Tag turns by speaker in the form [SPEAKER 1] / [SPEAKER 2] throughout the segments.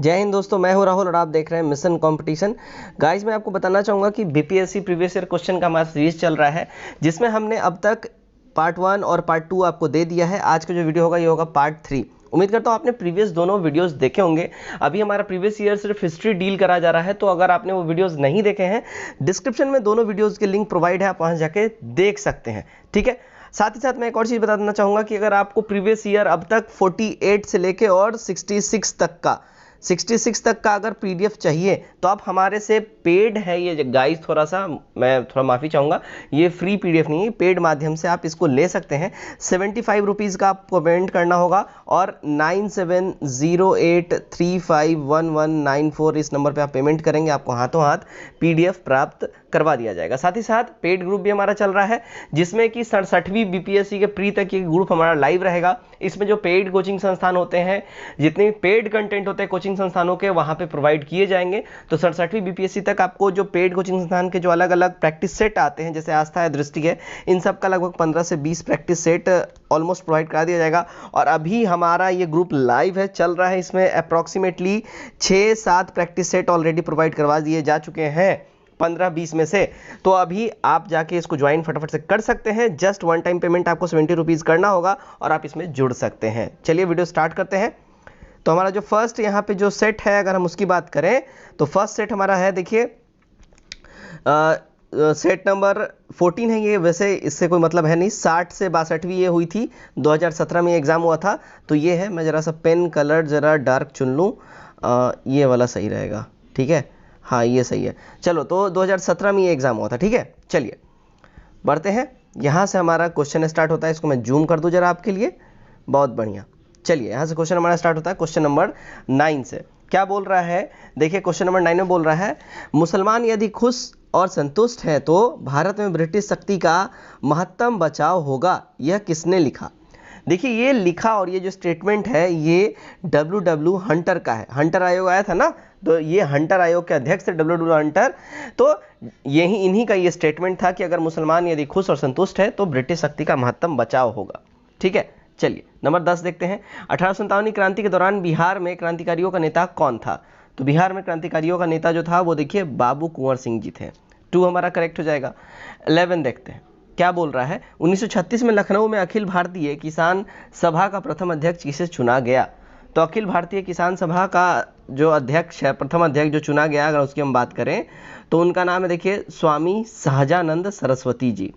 [SPEAKER 1] जय हिंद दोस्तों, मैं हूं राहुल और आप देख रहे हैं मिशन कंपटीशन। गाइस, मैं आपको बताना चाहूँगा कि बीपीएससी प्रीवियस ईयर क्वेश्चन का हमारा सीरीज चल रहा है, जिसमें हमने अब तक पार्ट 1 और पार्ट 2 आपको दे दिया है। आज का जो वीडियो होगा ये होगा पार्ट 3। उम्मीद करता हूँ आपने प्रीवियस दोनों वीडियोस देखे होंगे। अभी हमारा प्रीवियस ईयर सिर्फ हिस्ट्री डील करा जा रहा है, तो अगर आपने वो वीडियोस नहीं देखे हैं, डिस्क्रिप्शन में दोनों वीडियोस के लिंक प्रोवाइड है, आप वहाँ जाके देख सकते हैं। ठीक है, साथ ही साथ मैं एक और चीज़ बता देना चाहूँगा कि अगर आपको प्रीवियस ईयर अब तक 48 से लेके और 66 तक का अगर पीडीएफ चाहिए तो आप हमारे से पेड है ये गाइस, मैं थोड़ा माफ़ी चाहूँगा, ये फ्री पीडीएफ नहीं है, पेड माध्यम से आप इसको ले सकते हैं। 75 रुपीज़ का आपको पेमेंट करना होगा और 9708351194 इस नंबर पे आप पेमेंट करेंगे, आपको हाथों हाथ पीडीएफ प्राप्त करवा दिया जाएगा। साथ ही साथ पेड ग्रुप भी हमारा चल रहा है, जिसमें कि 67वीं बीपीएससी के प्री तक ये ग्रुप हमारा लाइव रहेगा। इसमें जो पेड कोचिंग संस्थान होते हैं, जितने पेड कंटेंट होते हैं कोचिंग संस्थानों के, वहाँ पे प्रोवाइड किए जाएंगे। तो 67वीं बीपीएससी तक आपको जो पेड कोचिंग संस्थान के जो अलग अलग प्रैक्टिस सेट आते हैं, जैसे आस्था है, दृष्टि है, इन सब का लगभग 15 से 20 प्रैक्टिस सेट ऑलमोस्ट प्रोवाइड करा दिया जाएगा। और अभी हमारा ये ग्रुप लाइव है, चल रहा है। इसमें approximately 6-7 practice set already provide करवा दिए जा चुके हैं 15-20 में से। तो अभी आप जाके इसको ज्वाइन फटाफट से कर सकते हैं। जस्ट वन टाइम पेमेंट आपको 70 रुपीज़ करना होगा और आप इसमें जुड़ सकते हैं। चलिए वीडियो स्टार्ट करते हैं। तो हमारा जो फर्स्ट यहाँ पे जो सेट है, अगर हम उसकी बात करें तो फर्स्ट सेट हमारा है, देखिए सेट नंबर 14 है ये। वैसे इससे कोई मतलब है नहीं, 60 से 62वीं ये हुई थी, 2017 में एग्ज़ाम हुआ था। तो ये है, मैं ज़रा सा पेन कलर ज़रा डार्क चुन लूँ, ये वाला सही रहेगा। ठीक है, हाँ ये सही है। चलो, तो 2017 में ये एग्ज़ाम हुआ था। ठीक है, चलिए बढ़ते हैं। यहाँ से हमारा क्वेश्चन स्टार्ट होता है। इसको मैं जूम कर दूँ ज़रा आपके लिए, बहुत बढ़िया। चलिए, यहाँ से क्वेश्चन हमारा स्टार्ट होता है क्वेश्चन नंबर 9 से। क्या बोल रहा है, देखिए क्वेश्चन नंबर 9 में बोल रहा है, मुसलमान यदि खुश और संतुष्ट हैं तो भारत में ब्रिटिश शक्ति का महत्तम बचाव होगा, यह किसने लिखा? देखिए, ये लिखा और ये जो स्टेटमेंट है ये W हंटर का है। हंटर आयोग आया था ना, तो ये हंटर आयोग के अध्यक्ष थे W हंटर। तो यही इन्हीं का ये स्टेटमेंट था कि अगर मुसलमान यदि खुश और संतुष्ट है तो ब्रिटिश शक्ति का महत्तम बचाव होगा। ठीक है, चलिए नंबर 10 देखते हैं। 1857 क्रांति के दौरान बिहार में क्रांतिकारियों का नेता कौन था? तो बिहार में क्रांतिकारियों का नेता जो था वो देखिए बाबू कुंवर सिंह जी थे। 2 हमारा करेक्ट हो जाएगा। 11 देखते हैं, क्या बोल रहा है, 1936 में लखनऊ में अखिल भारतीय किसान सभा का प्रथम अध्यक्ष किसे चुना गया? तो अखिल भारतीय किसान सभा का जो अध्यक्ष है, प्रथम अध्यक्ष जो चुना गया, अगर उसकी हम बात करें तो उनका नाम है, देखिए स्वामी सहजानंद सरस्वती जी।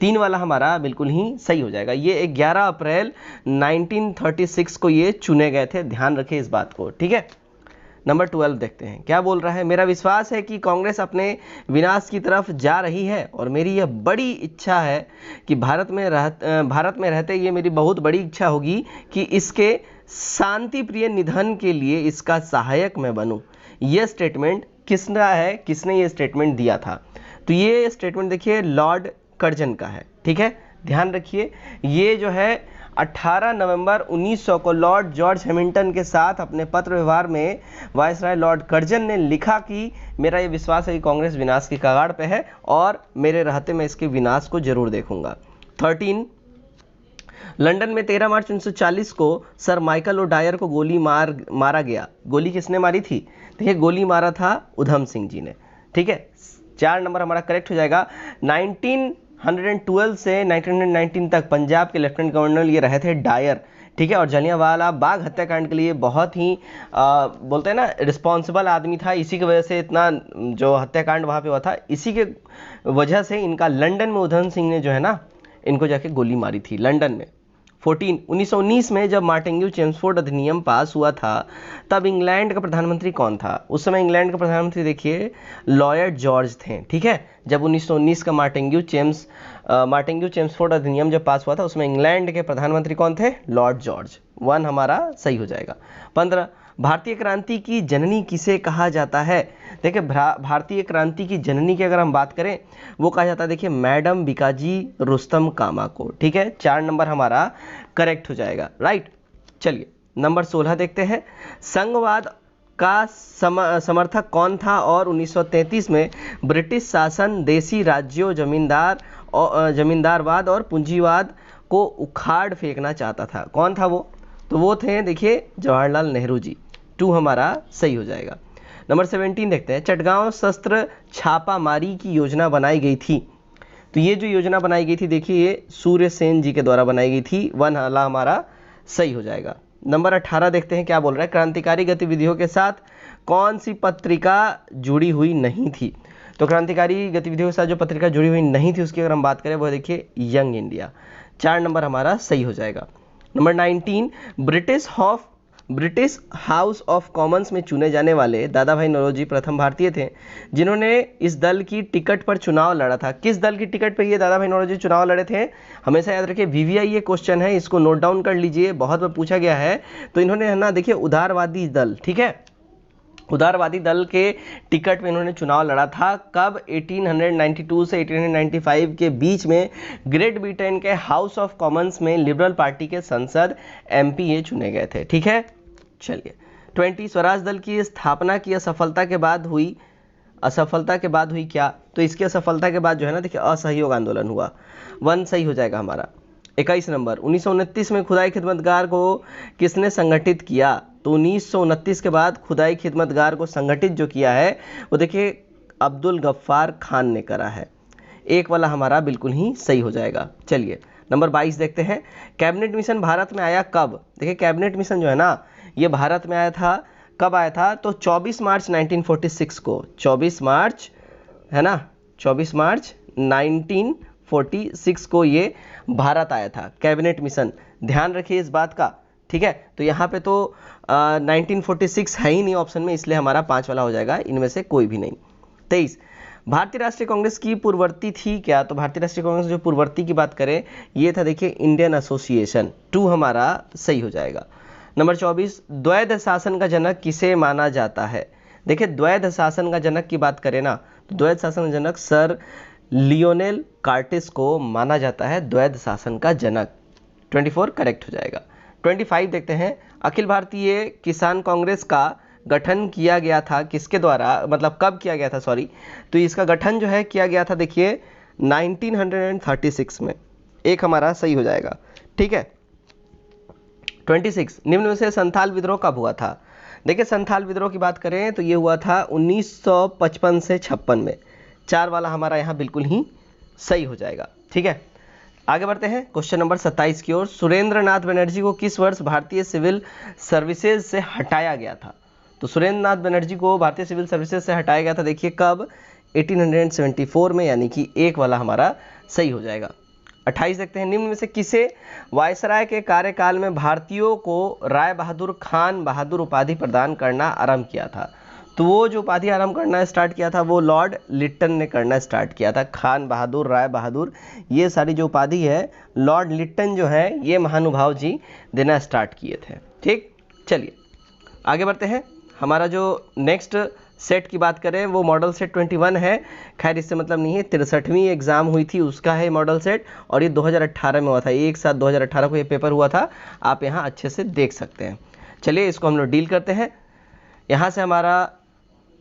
[SPEAKER 1] 3 वाला हमारा बिल्कुल ही सही हो जाएगा। ये 11 अप्रैल 1936 को ये चुने गए थे, ध्यान रखें इस बात को। ठीक है, नंबर 12 देखते हैं, क्या बोल रहा है, मेरा विश्वास है कि कांग्रेस अपने विनाश की तरफ जा रही है और मेरी यह बड़ी इच्छा है कि भारत में रहते ये मेरी बहुत बड़ी इच्छा होगी कि इसके शांति प्रिय निधन के लिए इसका सहायक मैं बनूं। यह स्टेटमेंट किसका है, किसने ये स्टेटमेंट दिया था? तो ये स्टेटमेंट देखिए लॉर्ड कर्जन का है। ठीक है, ध्यान रखिए, ये जो है 18 नवंबर 1900 को लॉर्ड जॉर्ज हैमिल्टन के साथ अपने पत्र व्यवहार में वायसराय लॉर्ड कर्जन ने लिखा कि मेरा ये विश्वास है कि कांग्रेस विनाश की कगार पे है और मेरे रहते मैं इसके विनाश को जरूर देखूंगा। 13, लंदन में 13 मार्च 1940 को सर माइकल ओडायर को गोली मारा गया। गोली किसने मारी थी? देखिए, गोली मारा था उधम सिंह जी ने। ठीक है, 4 नंबर हमारा करेक्ट हो जाएगा। 1912 से 1919 तक पंजाब के लेफ्टिनेंट गवर्नर ये रहे थे डायर। ठीक है, और जलियांवाला बाग हत्याकांड के लिए बहुत ही बोलते हैं ना रिस्पॉन्सिबल आदमी था। इसी की वजह से इतना जो हत्याकांड वहाँ पे हुआ था, इसी के वजह से इनका लंदन में उधम सिंह ने जो है ना, इनको जाके गोली मारी थी लंदन में। 14, 1919 में जब मार्टिन्यू चेम्सफोर्ड अधिनियम पास हुआ था, तब इंग्लैंड का प्रधानमंत्री कौन था? उस समय इंग्लैंड का प्रधानमंत्री देखिए लॉर्ड जॉर्ज थे। ठीक है, जब 1919 का मार्टिन्यू चेम्सफोर्ड अधिनियम जब पास हुआ था, उसमें इंग्लैंड के प्रधानमंत्री कौन थे? Lord George. 1 हमारा सही हो जाएगा। 15, भारतीय क्रांति की जननी किसे कहा जाता है? देखिए, भारतीय क्रांति की जननी की अगर हम बात करें, वो कहा जाता है, देखिए मैडम बिकाजी रुस्तम कामा को। ठीक है, 4 नंबर हमारा करेक्ट हो जाएगा। राइट, चलिए नंबर 16 देखते हैं, संघवाद का समर्थक कौन था और 1933 में ब्रिटिश शासन देसी राज्यों, जमींदारवाद और पूंजीवाद को उखाड़ फेंकना चाहता था? कौन था वो? तो वो थे देखिए जवाहरलाल नेहरू जी। 2 हमारा सही हो जाएगा। नंबर 17 देखते हैं, चटगांव शस्त्र छापामारी की योजना बनाई गई थी। तो ये जो योजना बनाई गई थी देखिए ये सूर्य सेन जी के द्वारा बनाई गई थी। 1 वाला हमारा सही हो जाएगा। नंबर 18 देखते हैं क्या बोल रहा है, क्रांतिकारी गतिविधियों के साथ कौन सी पत्रिका जुड़ी हुई नहीं थी। तो क्रांतिकारी गतिविधियों के साथ जो पत्रिका जुड़ी हुई नहीं थी उसकी अगर हम बात करें वो देखिए यंग इंडिया। 4 नंबर हमारा सही हो जाएगा। Number 19, British house of Commons में चुने जाने वाले दादा भाई नौरोजी प्रथम भारतीय थे जिन्होंने इस दल की टिकट पर चुनाव लड़ा था। किस दल की टिकट पर ये दादा भाई नौरोजी चुनाव लड़े थे, हमेशा याद रखिए वीवीआई ये क्वेश्चन है, इसको नोट डाउन कर लीजिए, बहुत बार पूछा गया है। तो इन्होंने है ना देखिए उदारवादी दल, ठीक है, उदारवादी दल के टिकट में इन्होंने चुनाव लड़ा था। कब, 1892 से 1895 के बीच में ग्रेट ब्रिटेन के हाउस ऑफ कॉमन्स में लिबरल पार्टी के सांसद एमपी ये चुने गए थे। ठीक है, चलिए 20, स्वराज दल की स्थापना की असफलता के बाद हुई क्या, तो इसकी असफलता के बाद जो है ना देखिए असहयोग आंदोलन हुआ। 1 सही हो जाएगा हमारा। 21 नंबर, 1929 में खुदाई खिदमतगार को किसने संगठित किया। तो 1929 के बाद खुदाई खिदमतगार को संगठित जो किया है वो देखिए अब्दुल गफ्फार खान ने करा है। 1 वाला हमारा बिल्कुल ही सही हो जाएगा। चलिए नंबर 22 देखते हैं, कैबिनेट मिशन भारत में आया कब। देखिए कैबिनेट मिशन जो है ना ये भारत में आया था, कब आया था, तो 24 मार्च 1946 को, 24 मार्च है ना, 24 मार्च 1946 को ये भारत आया था कैबिनेट मिशन, ध्यान रखिए इस बात का। ठीक है, तो यहाँ पे तो 1946 है ही नहीं ऑप्शन में, इसलिए हमारा 5 वाला हो जाएगा, इनमें से कोई भी नहीं। 23, भारतीय राष्ट्रीय कांग्रेस की पूर्ववर्ती थी क्या। तो भारतीय राष्ट्रीय कांग्रेस जो पूर्ववर्ती की बात करें ये था देखिए इंडियन एसोसिएशन। 2 हमारा सही हो जाएगा। नंबर 24, द्वैध शासन का जनक किसे माना जाता है। देखिए द्वैध शासन का जनक की बात करें ना तो द्वैध शासन का जनक सर लियोनेल कार्टिस को माना जाता है द्वैध शासन का जनक। 24 करेक्ट हो जाएगा। 25 देखते हैं, अखिल भारतीय किसान कांग्रेस का गठन किया गया था किसके द्वारा, मतलब कब किया गया था, सॉरी, तो इसका गठन जो है किया गया था देखिए 1936 में। 1 हमारा सही हो जाएगा। ठीक है, 26, निम्न में से संथाल विद्रोह कब हुआ था। देखिए संथाल विद्रोह की बात करें तो ये हुआ था 1955 से 56 में। 4 वाला हमारा यहाँ बिल्कुल ही सही हो जाएगा। ठीक है, आगे बढ़ते हैं क्वेश्चन नंबर 27 की ओर। सुरेंद्र नाथ बनर्जी को किस वर्ष भारतीय सिविल सर्विसेज से हटाया गया था। तो सुरेंद्र नाथ बनर्जी को भारतीय सिविल सर्विसेज से हटाया गया था देखिए कब, 1874 में, यानी कि 1 वाला हमारा सही हो जाएगा। 28 देखते हैं, निम्न में से किसे वायसराय के कार्यकाल में भारतीयों को राय बहादुर खान बहादुर उपाधि प्रदान करना आरंभ किया था। तो वो जो उपाधि आरंभ करना स्टार्ट किया था वो लॉर्ड लिट्टन ने करना स्टार्ट किया था। खान बहादुर, राय बहादुर, ये सारी जो उपाधि है लॉर्ड लिट्टन जो है ये महानुभाव जी देना स्टार्ट किए थे। ठीक, चलिए आगे बढ़ते हैं। हमारा जो नेक्स्ट सेट की बात करें वो मॉडल सेट 21 है, खैर इससे मतलब नहीं है, 63वीं एग्जाम हुई थी उसका है मॉडल सेट, और ये 2018 में हुआ था, एक साथ 2018 को ये पेपर हुआ था, आप यहाँ अच्छे से देख सकते हैं। चलिए इसको हम लोग डील करते हैं। यहाँ से हमारा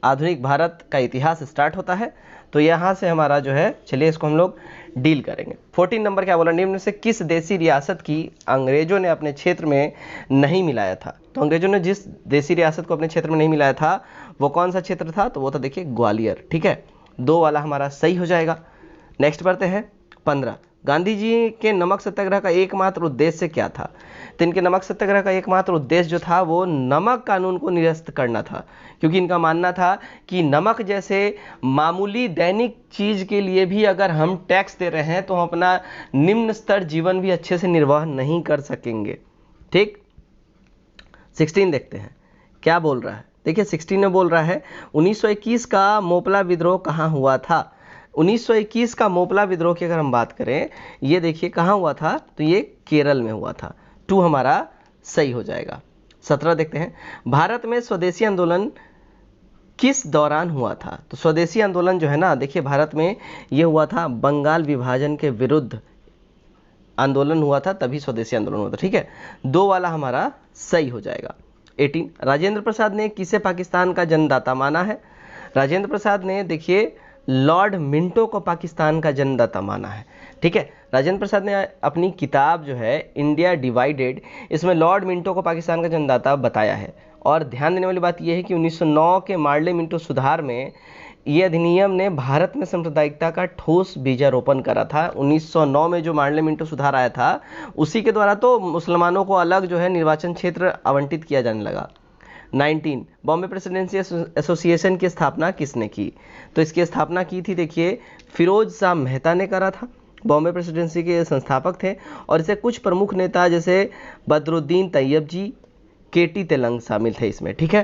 [SPEAKER 1] आधुनिक भारत का इतिहास स्टार्ट होता है, तो यहाँ से हमारा जो है, चलिए इसको हम लोग डील करेंगे। 14 नंबर क्या बोला, निम्न से किस देसी रियासत की अंग्रेजों ने अपने क्षेत्र में नहीं मिलाया था। तो अंग्रेजों ने जिस देसी रियासत को अपने क्षेत्र में नहीं मिलाया था वो कौन सा क्षेत्र था, तो वो था देखिए ग्वालियर। ठीक है, 2 वाला हमारा सही हो जाएगा। नेक्स्ट बढ़ते हैं 15, गांधी जी के नमक सत्याग्रह का एकमात्र उद्देश्य क्या था। तो इनके नमक सत्याग्रह का एकमात्र उद्देश्य जो था वो नमक कानून को निरस्त करना था, क्योंकि इनका मानना था कि नमक जैसे मामूली दैनिक चीज के लिए भी अगर हम टैक्स दे रहे हैं तो हम अपना निम्न स्तर जीवन भी अच्छे से निर्वाह नहीं कर सकेंगे। ठीक, 16 देखते हैं क्या बोल रहा है। देखिए 16 में बोल रहा है 1921 का मोपला विद्रोह कहाँ हुआ था। 1921 का मोपला विद्रोह की अगर हम बात करें ये देखिए कहाँ हुआ था, तो ये केरल में हुआ था। 2 हमारा सही हो जाएगा। 17 देखते हैं, भारत में स्वदेशी आंदोलन किस दौरान हुआ था। तो स्वदेशी आंदोलन जो है ना देखिए भारत में ये हुआ था बंगाल विभाजन के विरुद्ध आंदोलन हुआ था, तभी स्वदेशी आंदोलन हुआ था। ठीक है, 2 वाला हमारा सही हो जाएगा। 18, राजेंद्र प्रसाद ने किसे पाकिस्तान का जन्मदाता माना है। राजेंद्र प्रसाद ने देखिए लॉर्ड मिंटो को पाकिस्तान का जन्मदाता माना है। ठीक है, राजेंद्र प्रसाद ने अपनी किताब जो है इंडिया डिवाइडेड, इसमें लॉर्ड मिंटो को पाकिस्तान का जन्मदाता बताया है, और ध्यान देने वाली बात यह है कि 1909 के मार्ले मिंटो सुधार में ये अधिनियम ने भारत में सांप्रदायिकता का ठोस बीजारोपण करा था। 1909 में जो मार्ले मिंटो सुधार आया था उसी के द्वारा तो मुसलमानों को अलग जो है निर्वाचन क्षेत्र आवंटित किया जाने लगा। 19 बॉम्बे प्रेसिडेंसी एसोसिएशन की स्थापना किसने की? तो इसकी स्थापना की थी देखिए फिरोज शाह मेहता ने करा था। बॉम्बे प्रेसिडेंसी के संस्थापक थे और इसे कुछ प्रमुख नेता जैसे बदरुद्दीन तैयब जी, केटी तेलंग शामिल थे इसमें। ठीक है,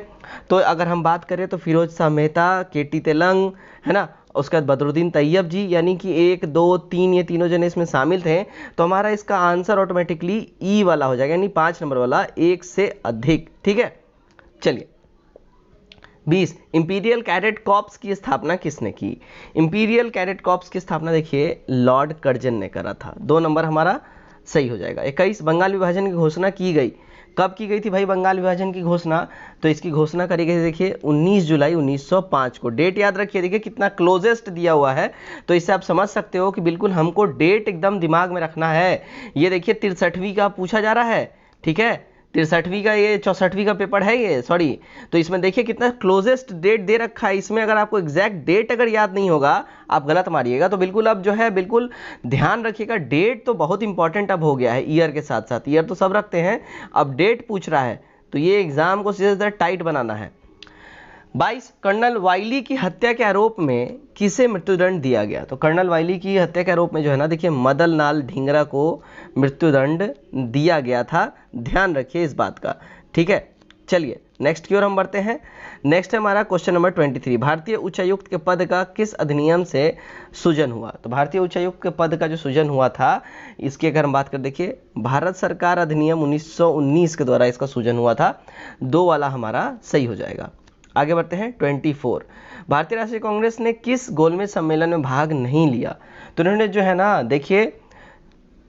[SPEAKER 1] तो अगर हम बात करें तो फिरोज शाह मेहता, केटी तेलंग, है ना, उसके बाद बदरुद्दीन तैयब जी, यानी कि 1 2 3 ये तीनों जने इसमें शामिल थे। तो हमारा इसका आंसर ऑटोमेटिकली ई वाला हो जाएगा, यानी 5 नंबर वाला, एक से अधिक। ठीक है, चलिए 20 इंपीरियल कैडेट कॉर्प्स की स्थापना किसने की? इंपीरियल कैडेट कॉर्प्स की स्थापना देखिए लॉर्ड कर्जन ने करा था। 2 नंबर हमारा सही हो जाएगा। 21 बंगाल विभाजन की घोषणा की गई। कब की गई थी भाई बंगाल विभाजन की घोषणा? तो इसकी घोषणा करी गई देखिए 19 जुलाई 1905 को। डेट याद रखिए, देखिए कितना क्लोजेस्ट दिया हुआ है, तो इससे आप समझ सकते हो कि बिल्कुल हमको डेट एकदम दिमाग में रखना है। ये देखिए 63वीं का पूछा जा रहा है, ठीक है, 63वीं का, ये 64वीं का पेपर है ये, सॉरी। तो इसमें देखिए कितना क्लोजेस्ट डेट दे रखा है। इसमें अगर आपको एग्जैक्ट डेट अगर याद नहीं होगा, आप गलत मारिएगा। तो बिल्कुल अब जो है बिल्कुल ध्यान रखिएगा, डेट तो बहुत इंपॉर्टेंट अब हो गया है। ईयर के साथ साथ, ईयर तो सब रखते हैं, अब डेट पूछ रहा है, तो ये एग्जाम को सीधे टाइट बनाना है। 22 कर्नल वाइली की हत्या के आरोप में किसे मृत्युदंड दिया गया? तो कर्नल वाइली की हत्या के आरोप में जो है ना, देखिए मदन लाल ढींगरा को मृत्युदंड दिया गया था। ध्यान रखिए इस बात का। ठीक है, चलिए नेक्स्ट की ओर हम बढ़ते हैं। नेक्स्ट है हमारा क्वेश्चन नंबर 23, भारतीय उच्चायुक्त के पद का किस अधिनियम से सृजन हुआ? तो भारतीय उच्चायुक्त के पद का जो सृजन हुआ था, इसकी अगर हम बात करें, देखिए भारत सरकार अधिनियम 1919 के द्वारा इसका सृजन हुआ था। 2 वाला हमारा सही हो जाएगा। आगे बढ़ते हैं 24, भारतीय राष्ट्रीय कांग्रेस ने किस गोलमेज सम्मेलन में भाग नहीं लिया? तो इन्होंने जो है ना, देखिए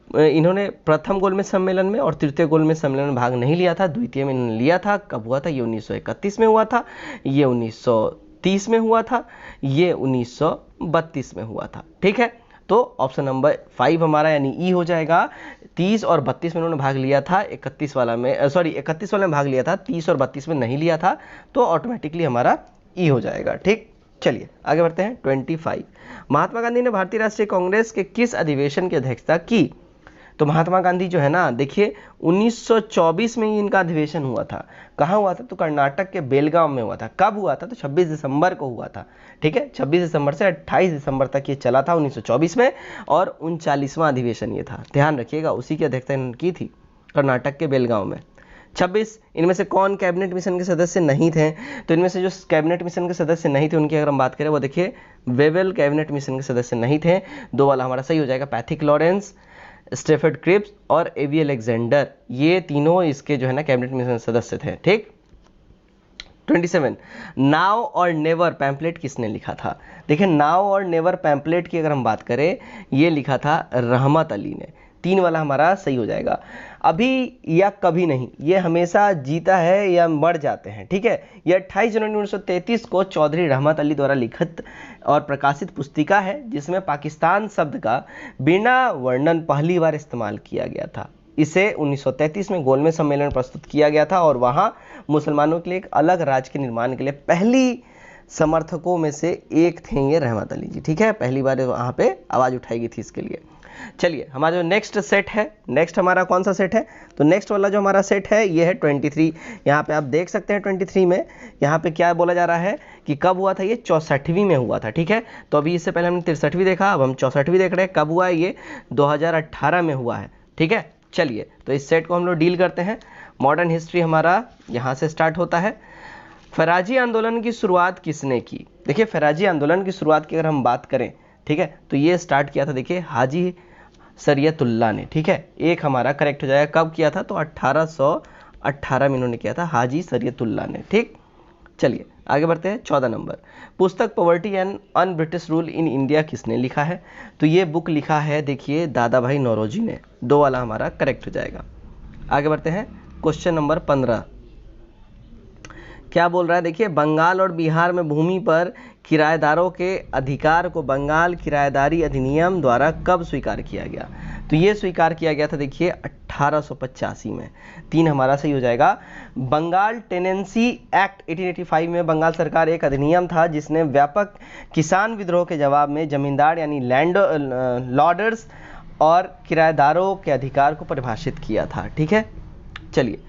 [SPEAKER 1] इन्होंने प्रथम गोलमेज सम्मेलन में और तृतीय गोलमेज सम्मेलन में भाग नहीं लिया था। द्वितीय में इन्होंने लिया था। कब हुआ था? ये 1931 में हुआ था, ये 1930 में हुआ था, ये 1932 में हुआ था। ठीक है, तो ऑप्शन नंबर 5 हमारा यानी ई हो जाएगा। 30 और 32 में उन्होंने भाग लिया था, 31 वाला में, सॉरी 31 वाले में भाग लिया था, 30 और 32 में नहीं लिया था, तो ऑटोमेटिकली हमारा ई हो जाएगा। ठीक, चलिए आगे बढ़ते हैं 25, महात्मा गांधी ने भारतीय राष्ट्रीय कांग्रेस के किस अधिवेशन की अध्यक्षता की? तो महात्मा गांधी जो है ना, देखिए 1924 में ही इनका अधिवेशन हुआ था। कहाँ हुआ था? तो कर्नाटक के बेलगांव में हुआ था। कब हुआ था? तो 26 दिसंबर को हुआ था। ठीक है, 26 दिसंबर से 28 दिसंबर तक ये चला था 1924 में, और 39वां अधिवेशन ये था। ध्यान रखिएगा, उसी की अध्यक्षता इन्होंने की थी कर्नाटक के बेलगांव में। 26, इनमें से कौन कैबिनेट मिशन के सदस्य नहीं थे? तो इनमें से जो कैबिनेट मिशन के सदस्य नहीं थे उनकी अगर हम बात करें, वो देखिए वेवेल कैबिनेट मिशन के सदस्य नहीं थे। 2 वाला हमारा सही हो जाएगा। पैथिक लॉरेंस, स्टेफर्ड क्रिप्स और एवी अलेक्जेंडर, ये तीनों इसके जो है ना कैबिनेट मिशन सदस्य थे। ठीक, 27, नाउ और नेवर पैम्पलेट किसने लिखा था? देखिए नाउ और नेवर पैम्पलेट की अगर हम बात करें, ये लिखा था रहमत अली ने। 3 वाला हमारा सही हो जाएगा। अभी या कभी नहीं, ये हमेशा जीता है या मर जाते हैं। ठीक है, ये 28 जनवरी 1933 को चौधरी रहमत अली द्वारा लिखित और प्रकाशित पुस्तिका है, जिसमें पाकिस्तान शब्द का बिना वर्णन पहली बार इस्तेमाल किया गया था। इसे 1933 में गोलमेज सम्मेलन में प्रस्तुत किया गया था, और वहां मुसलमानों के लिए एक अलग राज्य के निर्माण के लिए पहली समर्थकों में से एक थे ये रहमत अली जी। ठीक है, पहली बार वहां पे आवाज उठाई गई थी इसके लिए। चलिए हमारा जो नेक्स्ट सेट है, नेक्स्ट हमारा कौन सा सेट है? तो नेक्स्ट वाला जो हमारा सेट है ये है 23। यहाँ पे आप देख सकते हैं 23 में यहाँ पे क्या बोला जा रहा है कि कब हुआ था? ये 64वीं में हुआ था। ठीक है, तो अभी इससे पहले हमने 63वीं देखा, अब हम 64वीं देख रहे हैं। कब हुआ है? ये 2018 में हुआ है। ठीक है, चलिए तो इस सेट को हम लोग डील करते हैं। मॉडर्न हिस्ट्री हमारा यहाँ से स्टार्ट होता है। फराजी आंदोलन की शुरुआत किसने की? देखिए फराजी आंदोलन की शुरुआत की अगर हम बात करें, ठीक है, तो ये स्टार्ट किया था देखिए हाजी शरीयतुल्लाह ने। ठीक है, एक हमारा करेक्ट हो जाएगा। कब किया था? तो 1818 में इन्होंने किया था, हाजी शरीयतुल्लाह ने। ठीक, चलिए आगे बढ़ते हैं। 14 नंबर, पुस्तक poverty and un British rule in India किसने लिखा है? तो ये बुक लिखा है देखिए दादा भाई नौरोजी ने। 2 वाला हमारा करेक्ट हो जाएगा। आगे बढ़ते हैं क्वेश्चन नंबर 15, क्या बोल रहा है? देखिए बंगाल और बिहार में भूमि पर किराएदारों के अधिकार को बंगाल किराएदारी अधिनियम द्वारा कब स्वीकार किया गया? तो ये स्वीकार किया गया था देखिए 1885 में। 3 हमारा सही हो जाएगा। बंगाल टेनेंसी एक्ट 1885 में बंगाल सरकार एक अधिनियम था जिसने व्यापक किसान विद्रोह के जवाब में जमींदार यानी लैंड लॉर्डर्स और किराएदारों के अधिकार को परिभाषित किया था। ठीक है, चलिए,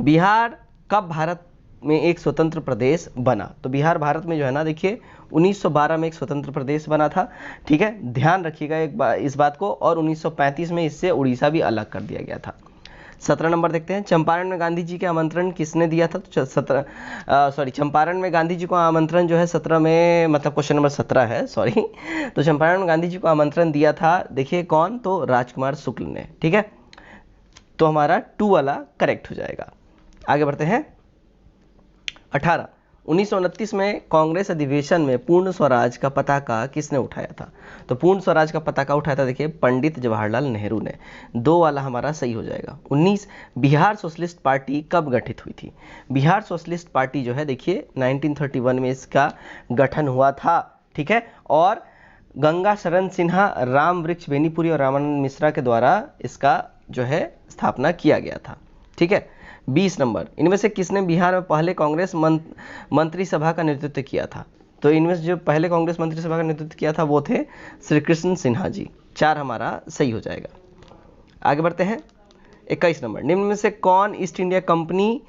[SPEAKER 1] बिहार कब भारत में एक स्वतंत्र प्रदेश बना? तो बिहार भारत में जो है ना देखिए 1912 में एक स्वतंत्र प्रदेश बना था। ठीक है, ध्यान रखिएगा इस बात को। और 1935 में इससे उड़ीसा भी अलग कर दिया गया था। 17 नंबर देखते हैं, चंपारण में गांधी जी के आमंत्रण किसने दिया था? तो चंपारण में गांधी जी को आमंत्रण जो है 17 में, मतलब क्वेश्चन नंबर 17 है, सॉरी। तो चंपारण में गांधी जी को आमंत्रण दिया था, देखिए कौन? तो राजकुमार शुक्ल ने। ठीक है, तो हमारा 2 वाला करेक्ट हो जाएगा। आगे बढ़ते हैं। 18 1929 में कांग्रेस अधिवेशन में पूर्ण स्वराज का पताका किसने उठाया था? तो पूर्ण स्वराज का पताका उठाया था देखिए पंडित जवाहरलाल नेहरू ने। 2 वाला हमारा सही हो जाएगा। 19 बिहार सोशलिस्ट पार्टी कब गठित हुई थी? बिहार सोशलिस्ट पार्टी जो है देखिए 1931 में इसका गठन हुआ था। ठीक है, और गंगा शरण सिन्हा, राम वृक्ष बेनीपुरी और रामानंद मिश्रा के द्वारा इसका जो है स्थापना किया गया था। ठीक है, 20 नंबर, इनमें से किसने बिहार में पहले कांग्रेस मंत्रिसभा का नेतृत्व किया था? तो इनमें से जो पहले कांग्रेस मंत्रिसभा का नेतृत्व किया था वो थे श्री कृष्ण सिन्हा जी। 4 हमारा सही हो जाएगा। आगे बढ़ते हैं। 21 नंबर, निम्न में से कौन ईस्ट इंडिया कंपनी